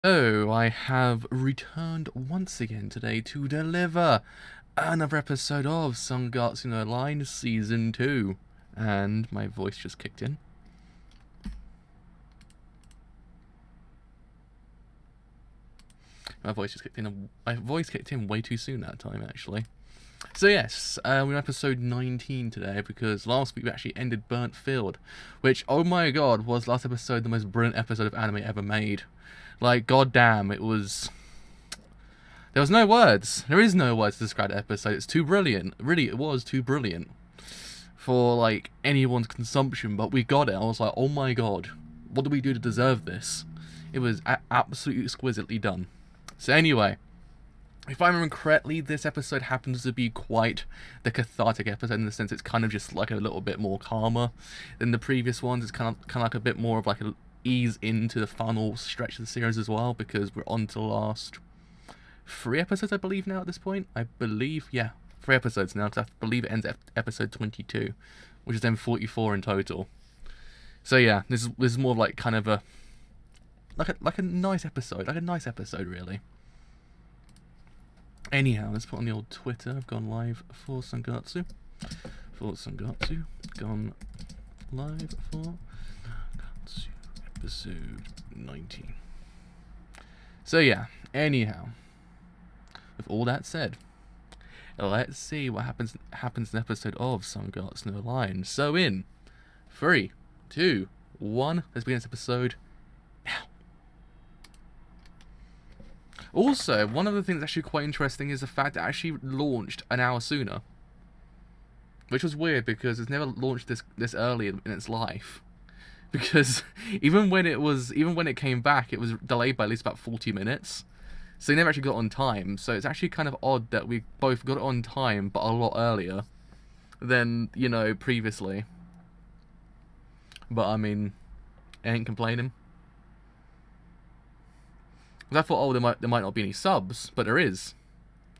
So, I have returned once again today to deliver another episode of Sangatsu no Line Season 2. And my voice just kicked in. My voice kicked in way too soon that time, actually. So yes, we're on episode 19 today, because last week we actually ended Burnt Field, which, oh my god, was last episode the most brilliant episode of anime ever made. Like, goddamn, it was... There was no words. There is no words to describe the episode. It's too brilliant. Really, it was too brilliant for, like, anyone's consumption, but we got it. I was like, oh my god, what do we do to deserve this? It was absolutely exquisitely done. So anyway, if I remember correctly, this episode happens to be quite the cathartic episode, in the sense it's kind of just like a little bit more calmer than the previous ones. It's kind of like a bit more of like a ease into the final stretch of the series as well, because we're on to the last 3 episodes, I believe, now at this point. I believe, yeah, 3 episodes now, because I believe it ends at episode 22, which is then 44 in total. So yeah, this is more like kind of a like a nice episode, really. Anyhow, let's put on the old Twitter. I've gone live for Sangatsu. Gone live for Sangatsu episode 19. So yeah, anyhow, with all that said, let's see what happens in the episode of Sangatsu no Line. So in 3, 2, 1, let's begin this episode now. Also, one of the things that's actually quite interesting is the fact that it actually launched an hour sooner, which was weird because it's never launched this early in its life. Because even when it came back, it was delayed by at least about 40 minutes. So they never actually got on time. So it's actually kind of odd that we both got it on time, but a lot earlier than, you know, previously. But I mean, I ain't complaining. I thought, oh, there might not be any subs, but there is.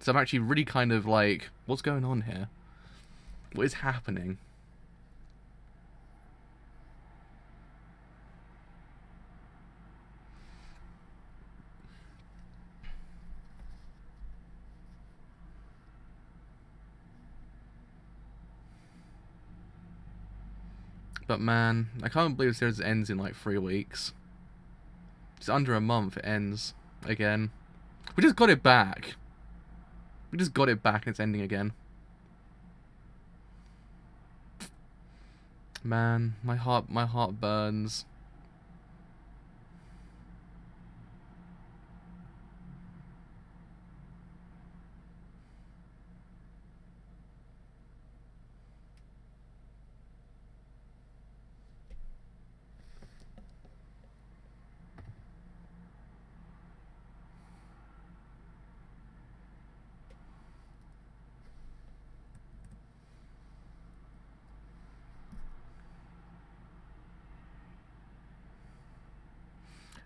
So I'm actually really kind of like, what's going on here? What is happening? But man, I can't believe the series ends in like 3 weeks. It's under a month, it ends again. We just got it back. We just got it back and it's ending again. Man, my heart burns.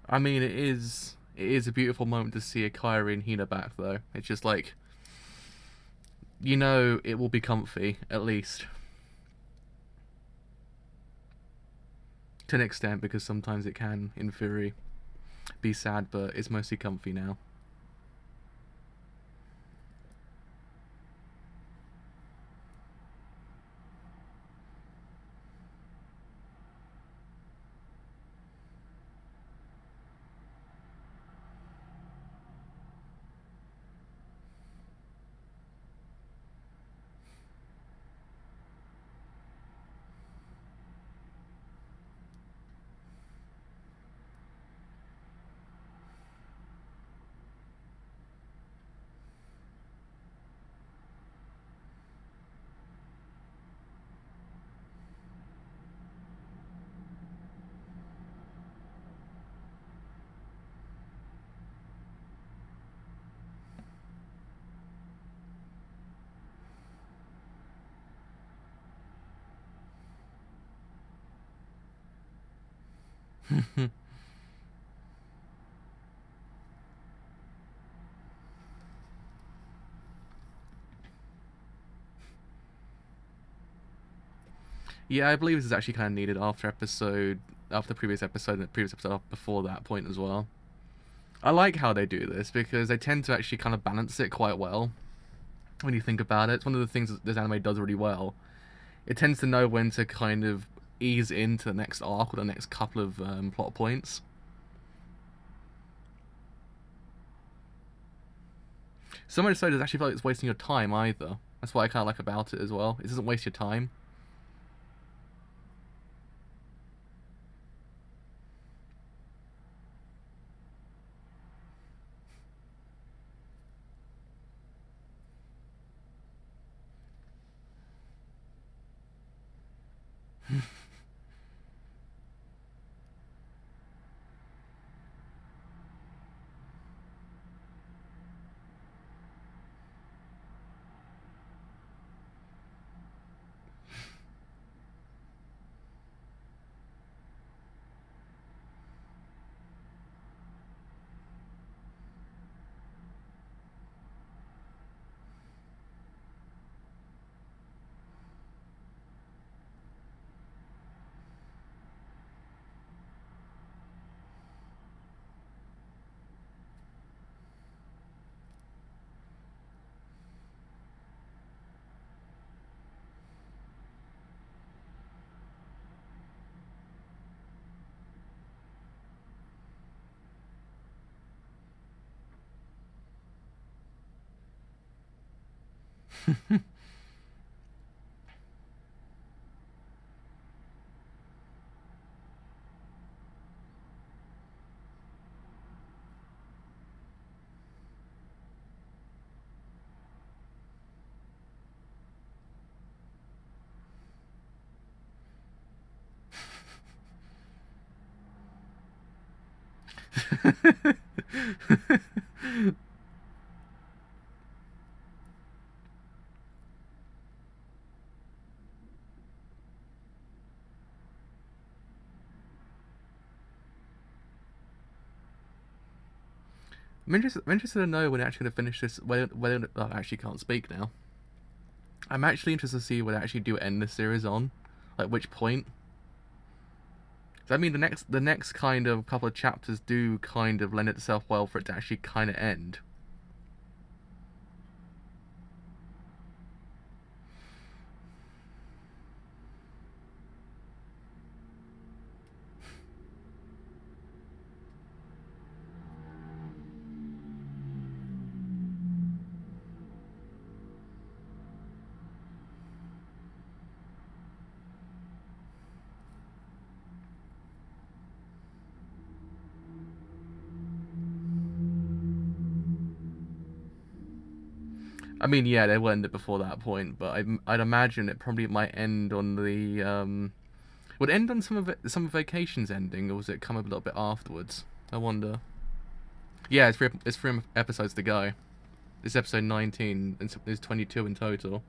I mean, it is a beautiful moment to see Akira and Hina back, though. It's just like, you know, it will be comfy, at least. To an extent, because sometimes it can, in theory, be sad, but it's mostly comfy now. Yeah, I believe this is actually kind of needed after the previous episode and the previous episode before that point as well. I like how they do this because they tend to actually kind of balance it quite well. When you think about it, it's one of the things that this anime does really well. It tends to know when to kind of ease into the next arc or the next couple of plot points. So much so, it doesn't actually feel like it's wasting your time either. That's what I kind of like about it as well. It doesn't waste your time. I'm interested to know when they're actually going to finish this. Whether oh, I actually can't speak now. I'm actually interested to see whether they actually do end the series on, like which point. I mean, the next kind of couple of chapters do kind of lend itself well for it to actually kind of end. I mean, yeah, they will end it before that point, but I'd imagine it probably might end on the would it end on some of Vacation's ending, or was it come a little bit afterwards? I wonder. Yeah, it's three episodes to go. This episode 19, and there's 22 in total.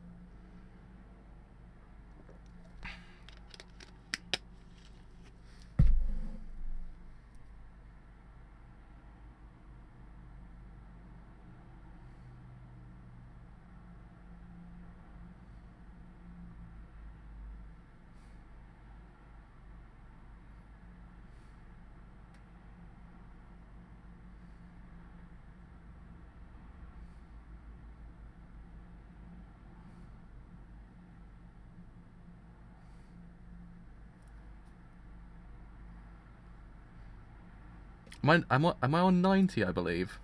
Am I on 90, I believe?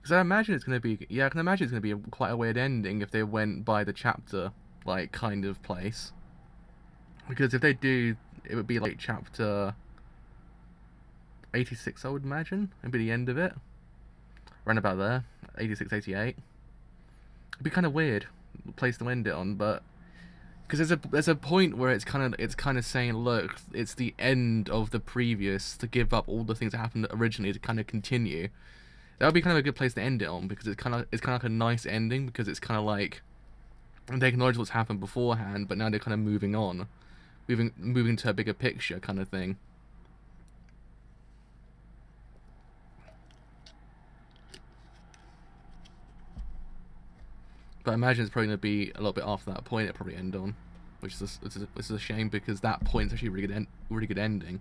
Because I imagine it's going to be, yeah, I can imagine it's going to be quite a weird ending if they went by the chapter, like, kind of place. Because if they do, it would be like chapter 86, I would imagine. It'd be the end of it. Around about there. 86, 88. It'd be kind of weird place to end it on, but because there's a point where it's kind of saying, look, it's the end of the previous, to give up all the things that happened originally to kind of continue. That would be kind of a good place to end it on, because it's kind of like a nice ending, because it's kind of like they acknowledge what's happened beforehand, but now they're kind of moving on, moving to a bigger picture kind of thing. But I imagine it's probably going to be a little bit after that point it'll probably end on, which is a shame, because that point's actually a really good ending.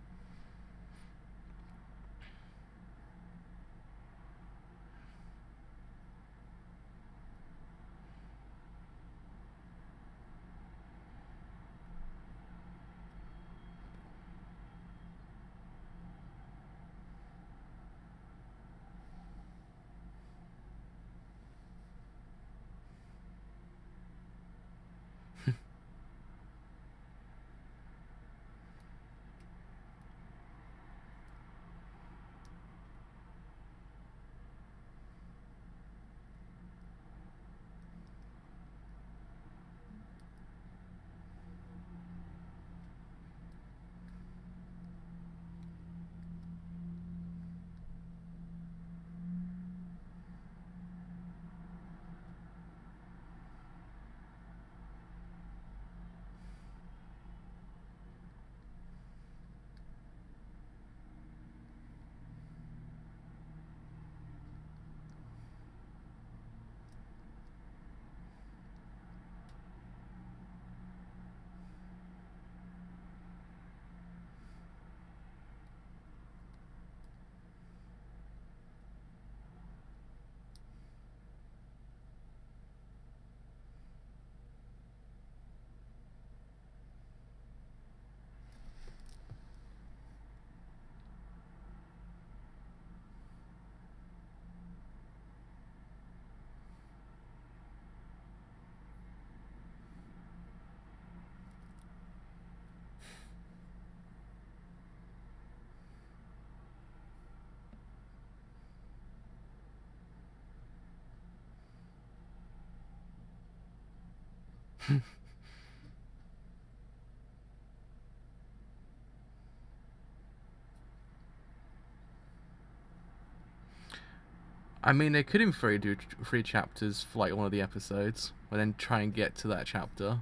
I mean, they could in theory do 3 chapters for like one of the episodes, and then try and get to that chapter.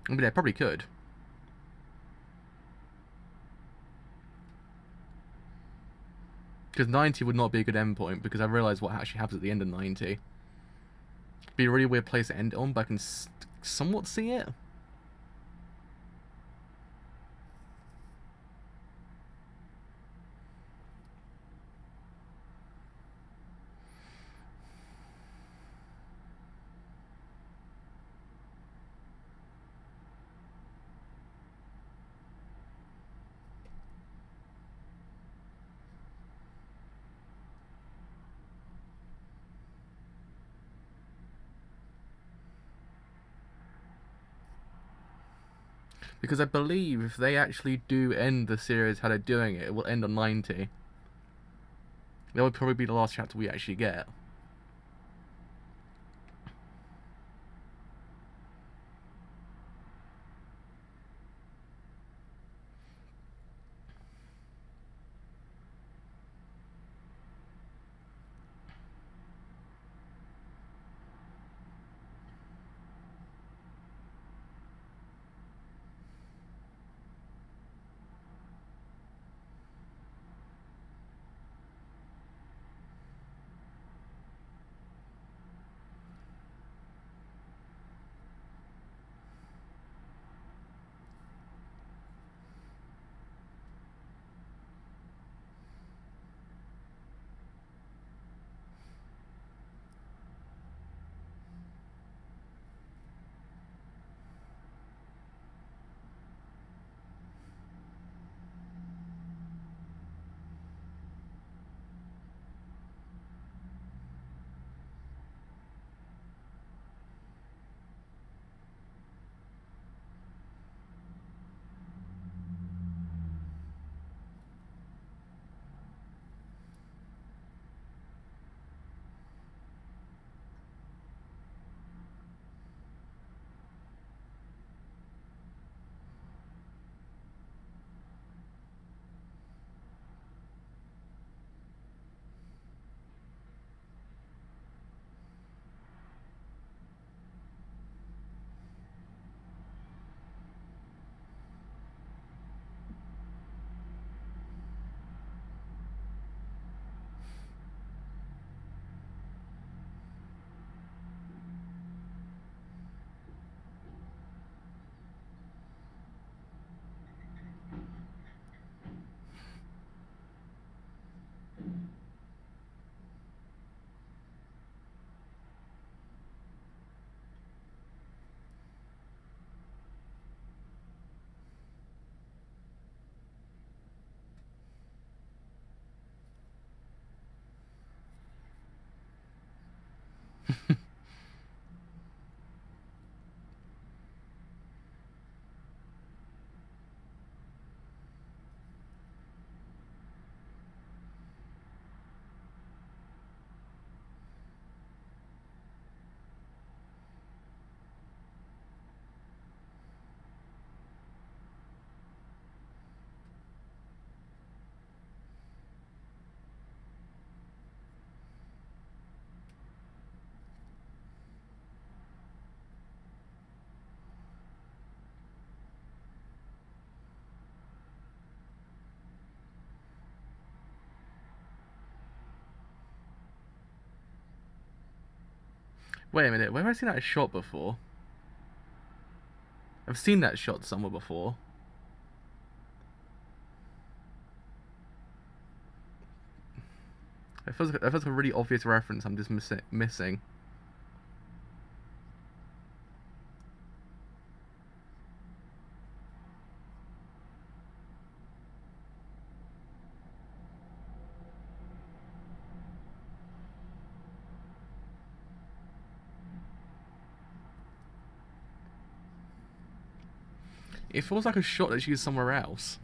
I mean, they probably could. Because 90 would not be a good endpoint, because I realised what actually happens at the end of 90. It'd be a really weird place to end it on, but I can somewhat see it. Because I believe if they actually do end the series how they're doing it, it will end on 90. That would probably be the last chapter we actually get. Wait a minute, where have I seen that shot before? I've seen that shot somewhere before. It feels like a really obvious reference I'm just missing. It feels like a shot that she's somewhere else.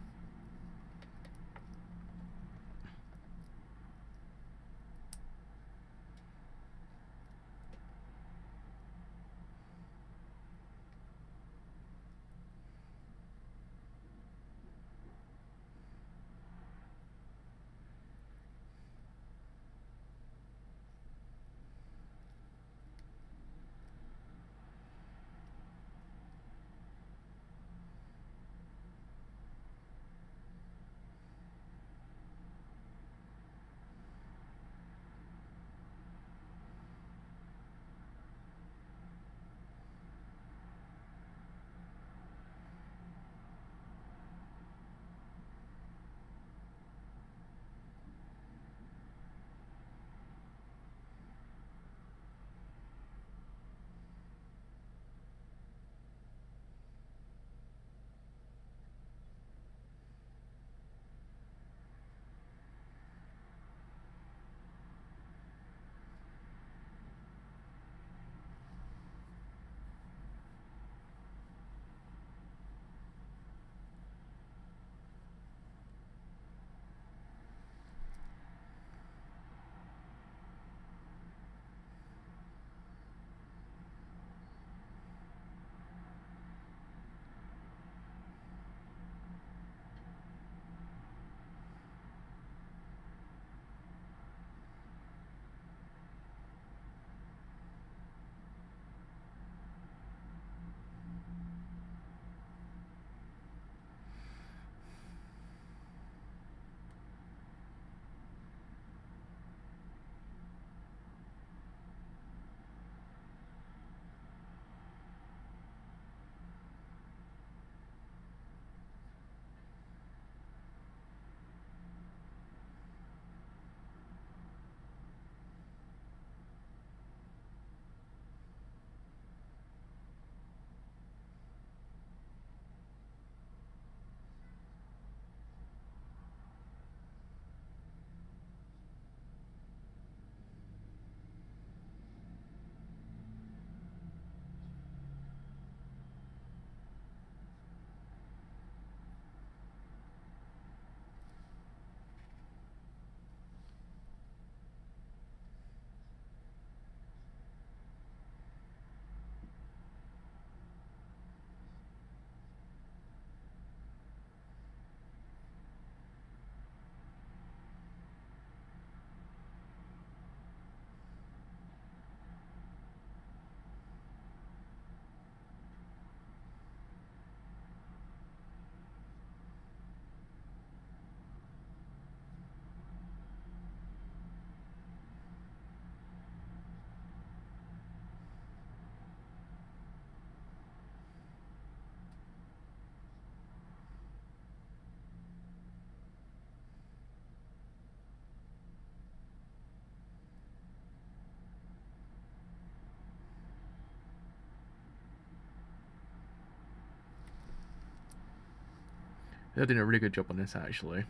They're doing a really good job on this, actually.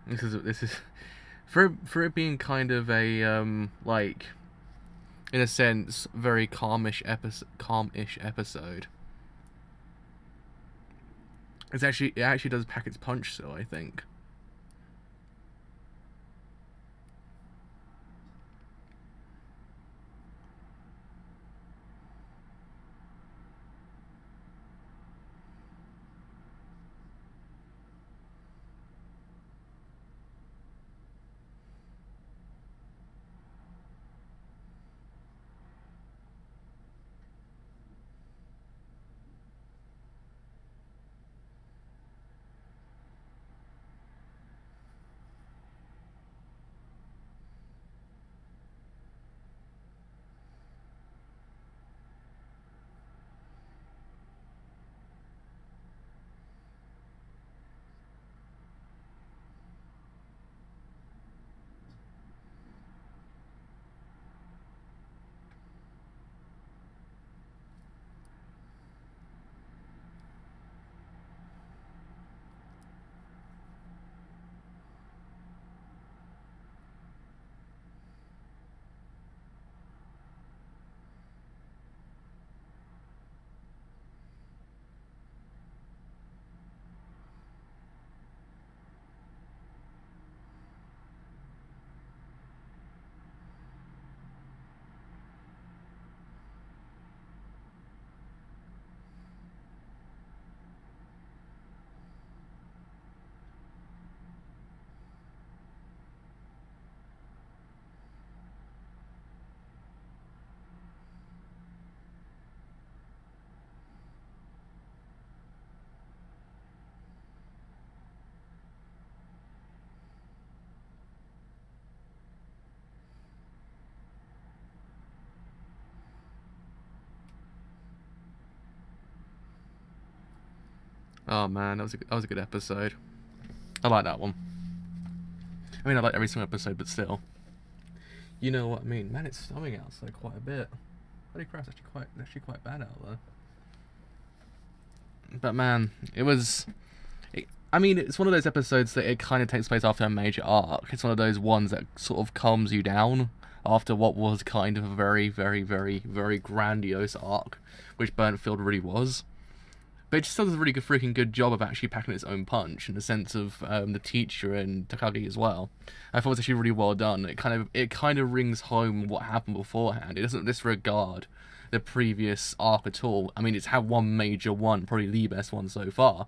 This is for it being kind of a like, in a sense, very calmish episode. It actually does pack its punch, so I think. Oh man, that was a good episode. I like that one. I mean, I like every single episode, but still. You know what I mean? Man, it's snowing outside quite a bit. Holy crap, it's actually quite bad out there. But man, I mean, it's one of those episodes that it kind of takes place after a major arc. It's one of those ones that sort of calms you down after what was kind of a very, very, very, very grandiose arc, which Burnfield really was. But it just does a really freaking good job of actually packing its own punch in the sense of the teacher and Takagi as well. I thought it was actually really well done. It kind of rings home what happened beforehand. It doesn't disregard the previous arc at all. I mean, it's had one major one, probably the best one so far,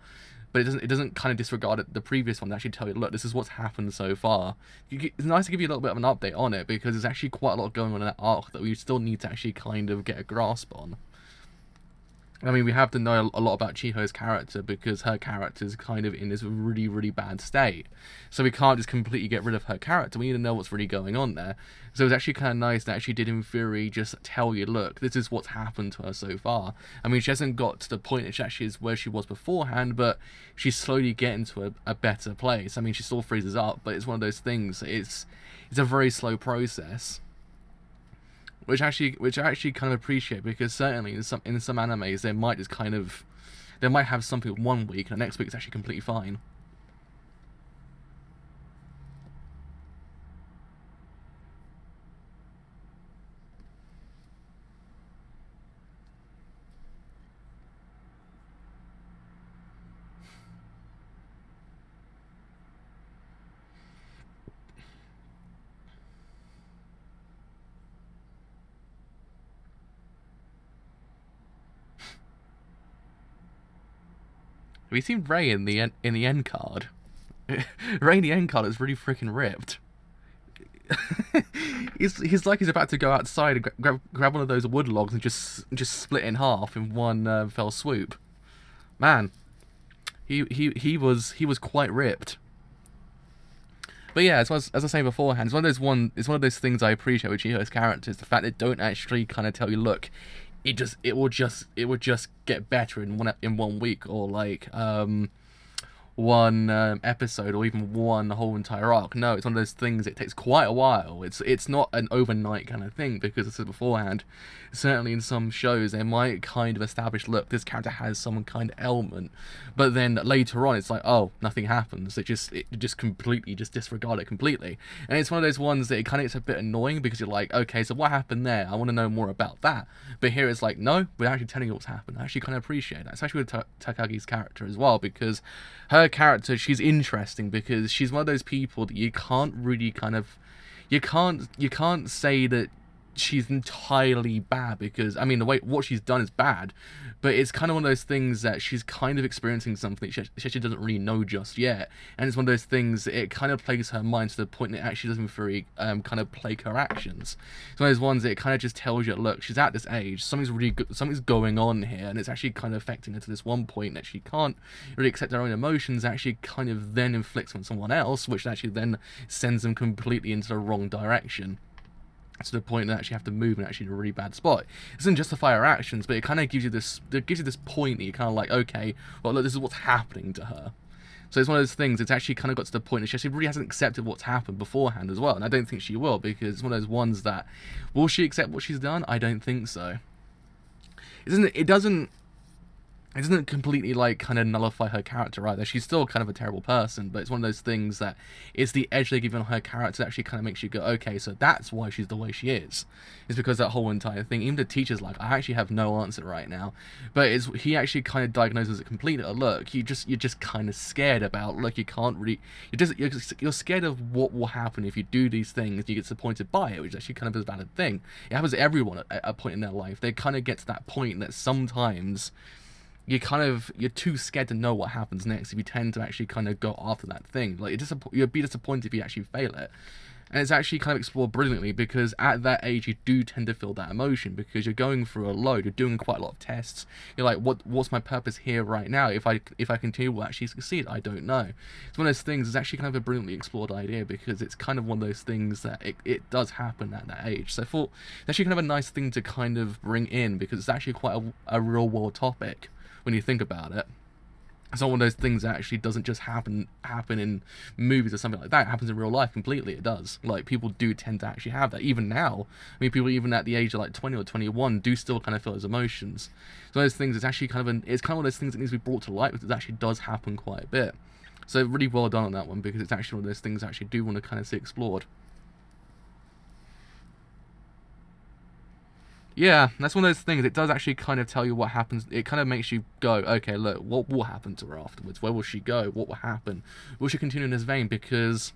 but it doesn't kind of disregard the previous one to actually tell you, look, this is what's happened so far. It's nice to give you a little bit of an update on it because there's actually quite a lot going on in that arc that we still need to actually kind of get a grasp on. I mean, we have to know a lot about Chiho's character because her character is kind of in this really, really bad state. So we can't just completely get rid of her character. We need to know what's really going on there. So it's actually kind of nice that she did, in theory, just tell you, look, this is what's happened to her so far. I mean, she hasn't got to the point that she actually is where she was beforehand, but she's slowly getting to a better place. I mean, she still freezes up, but it's one of those things. It's a very slow process. Which I actually kind of appreciate because certainly in some animes they might have something one week and the next week it's actually completely fine. Have you seen Ray in the end card? Ray in the end card is really freaking ripped. he's like he's about to go outside and grab one of those wood logs and just split in half in one fell swoop. Man, he was quite ripped. But yeah, as I was saying beforehand, it's one of those things I appreciate with Chiho's characters, the fact they don't actually kind of tell you, look, it will just get better in one week, or like one episode, or even one whole entire arc. No, it's one of those things, it takes quite a while. It's not an overnight kind of thing, because as I said beforehand, certainly in some shows they might kind of establish, look, this character has some kind of ailment, but then later on it's like, oh, nothing happens. It just completely disregard it completely. And it's one of those ones that it kind of gets a bit annoying, because you're like, okay, so what happened there? I want to know more about that. But here it's like, no, we're actually telling you what's happened. I actually kind of appreciate that, especially with Takagi's character as well, because her character, she's interesting because she's one of those people that you can't really kind of, you can't say that she's entirely bad, because I mean what she's done is bad, but it's kind of one of those things that she's kind of experiencing something she actually doesn't really know just yet, and it's one of those things that it kind of plagues her mind to the point that it actually doesn't very kind of plague her actions. It's one of those ones that it kind of just tells you, look, she's at this age, something's going on here, and it's actually kind of affecting her to this one point that she can't really accept her own emotions, actually kind of then inflicts on someone else, which actually then sends them completely into the wrong direction, to the point that actually have to move and actually in a really bad spot. It doesn't justify her actions, but it kind of gives you this point that you're kind of like, okay, well, look, this is what's happening to her. So it's one of those things, it's actually kind of got to the point that she actually really hasn't accepted what's happened beforehand as well, and I don't think she will, because it's one of those ones that, will she accept what she's done? I don't think so. It doesn't completely like kind of nullify her character either. She's still kind of a terrible person, but it's one of those things that it's the edge they give on her character that actually kind of makes you go, okay, so that's why she's the way she is. It's because that whole entire thing, even the teacher's like, I actually have no answer right now, but he actually kind of diagnoses it completely. Look, you're just kind of scared about, look, you can't really, you're scared of what will happen if you do these things, you get disappointed by it, which is actually kind of a valid thing. It happens to everyone at a point in their life. They kind of get to that point that sometimes you're too scared to know what happens next if you tend to actually kind of go after that thing. Like, you'd be disappointed if you actually fail it. And it's actually kind of explored brilliantly, because at that age you do tend to feel that emotion, because you're going through a load, you're doing quite a lot of tests. You're like, what's my purpose here right now? If I continue, will I actually succeed? I don't know. It's one of those things, it's actually kind of a brilliantly explored idea, because it's kind of one of those things that it does happen at that age. So I thought it's actually kind of a nice thing to kind of bring in, because it's actually quite a real world topic when you think about it. It's not one of those things that actually doesn't just happen in movies or something like that. It happens in real life completely. It does. Like, people do tend to actually have that. Even now, I mean, people even at the age of like 20 or 21 do still kind of feel those emotions. So those things, it's actually kind of it's kind of one of those things that needs to be brought to light, because it actually does happen quite a bit. So really well done on that one, because it's actually one of those things I actually do want to kind of see explored. Yeah, that's one of those things. It does actually kind of tell you what happens. It kind of makes you go, okay, look, what will happen to her afterwards? Where will she go? What will happen? Will she continue in this vein? Because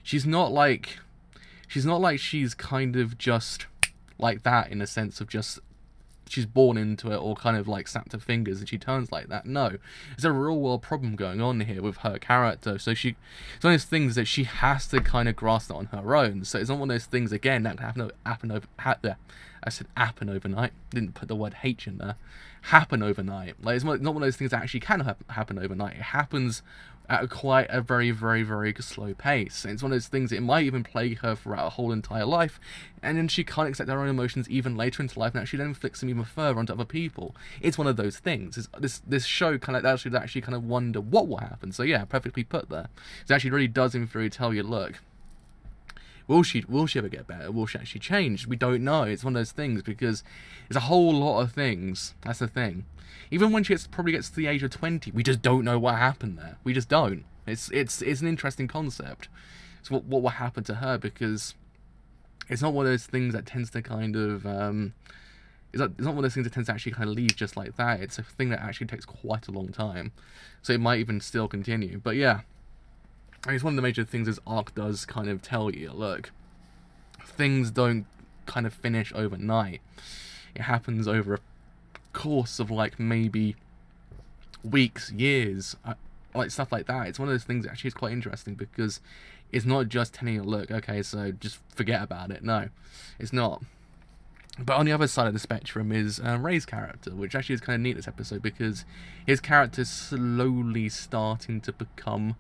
she's not like she's kind of just like that, in a sense of just she's born into it, or kind of like snapped her fingers and she turns like that. No, there's a real world problem going on here with her character. So it's one of those things that she has to kind of grasp it on her own. So it's not one of those things, again, that can happen overnight. Didn't put the word H in there. Happen overnight. Like, it's not one of those things that actually can happen overnight. It happens at quite a very, very, very slow pace. And it's one of those things that it might even plague her throughout her whole entire life, and then she can't accept her own emotions even later into life, and actually then inflicts them even further onto other people. It's one of those things. This show kind of actually kind of wonder what will happen. So yeah, perfectly put there. It actually really does in theory tell you, look, will she ever get better? Will she actually change? We don't know. It's one of those things, because there's a whole lot of things. That's the thing. Even when she probably gets to the age of 20, we just don't know what happened there. We just don't. It's an interesting concept. So what will happen to her, because it's not one of those things that tends to kind of it's not one of those things that tends to actually kind of leave just like that. It's a thing that actually takes quite a long time. So it might even still continue. But yeah, I mean, it's one of the major things this arc does kind of tell you, look, things don't kind of finish overnight. It happens over a course of like maybe weeks, years, like stuff like that. It's one of those things that actually is quite interesting, because it's not just telling you, look, okay, so just forget about it. No, it's not. But on the other side of the spectrum is Ray's character, which actually is kind of neat this episode, because his character's slowly starting to become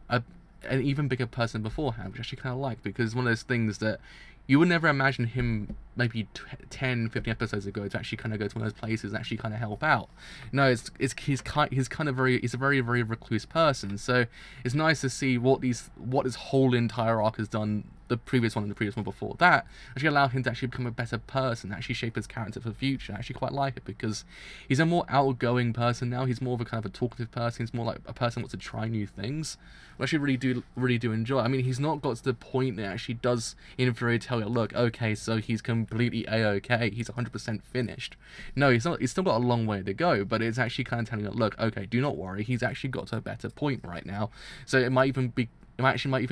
an even bigger person beforehand, which I actually kind of like, because one of those things that you would never imagine him maybe 10, 15 episodes ago to actually kind of go to one of those places and actually kind of help out. No, he's a very, very recluse person. So it's nice to see what this whole entire arc has done. The previous one and the previous one before that actually allow him to actually become a better person, actually shape his character for the future. I actually quite like it, because he's a more outgoing person now. He's more of a kind of a talkative person. He's more like a person who wants to try new things, which I actually really do enjoy. I mean, he's not got to the point that actually does in theory tell you, look, okay, so he's completely a-okay, he's 100% finished. No, he's not. He's still got a long way to go, but it's actually kind of telling you, look, okay, do not worry, he's actually got to a better point right now. So it might even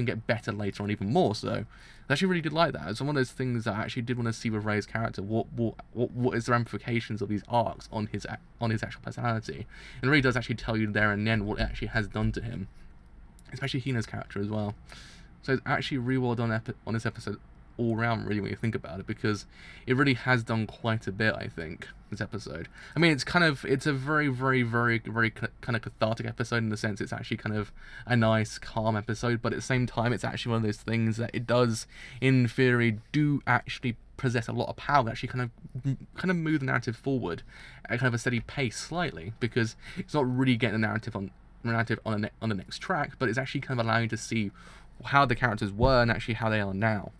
get better later on, even more so. I actually really did like that. It's one of those things that I actually did want to see with Ray's character. What is the ramifications of these arcs on his actual personality? And it really does actually tell you there and then what it actually has done to him, especially Hina's character as well. So it's actually really well done on this episode all round, really, when you think about it, because it really has done quite a bit, I think, this episode. I mean, it's a very, very, very, very kind of cathartic episode, in the sense it's actually kind of a nice, calm episode, but at the same time, it's actually one of those things that it does, in theory, do actually possess a lot of power, actually kind of move the narrative forward at kind of a steady pace slightly, because it's not really getting the narrative on the next track, but it's actually kind of allowing you to see how the characters were and actually how they are now.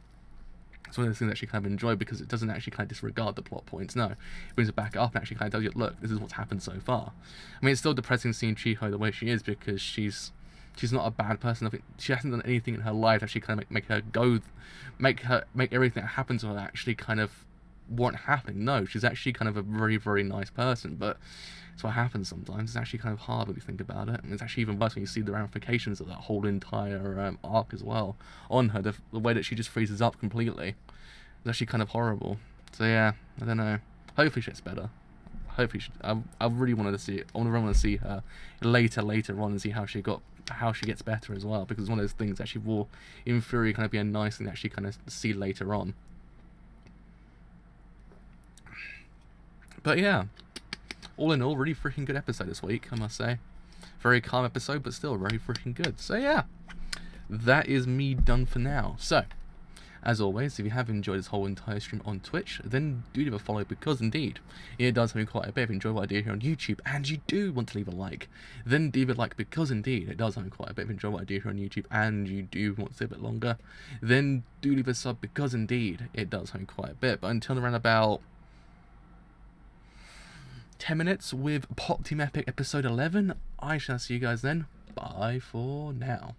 It's one of those things I actually kind of enjoy, because it doesn't actually kind of disregard the plot points. No, it brings it back up and actually kind of tells you, look, this is what's happened so far. I mean, it's still depressing seeing Chiho the way she is, because she's not a bad person. I think she hasn't done anything in her life to actually kind of make everything that happened to her actually kind of weren't happening. No, she's actually kind of a very, very nice person, but it's what happens sometimes. It's actually kind of hard when you think about it, and it's actually even worse when you see the ramifications of that whole entire arc as well on her. The way that she just freezes up completely is actually kind of horrible. So yeah, I don't know. Hopefully she gets better. Hopefully I really wanted to see it. I really want to see her later on and see how she gets better as well, because it's one of those things that actually will, in theory, kind of be a nice thing to actually kind of see later on. But yeah, all in all, really freaking good episode this week, I must say. Very calm episode, but still very freaking good. So yeah, that is me done for now. So, As always, if you have enjoyed this whole entire stream on Twitch, then do leave a follow, because indeed, it does help me quite a bit. If you enjoy what I do here on YouTube, and you do want to leave a like, then leave a like, because indeed, it does help me quite a bit. If you enjoy what I do here on YouTube, and you do want to stay a bit longer, then do leave a sub, because indeed, it does help me quite a bit. But until around about 10 minutes with Pop Team Epic episode 11, I shall see you guys then. Bye for now.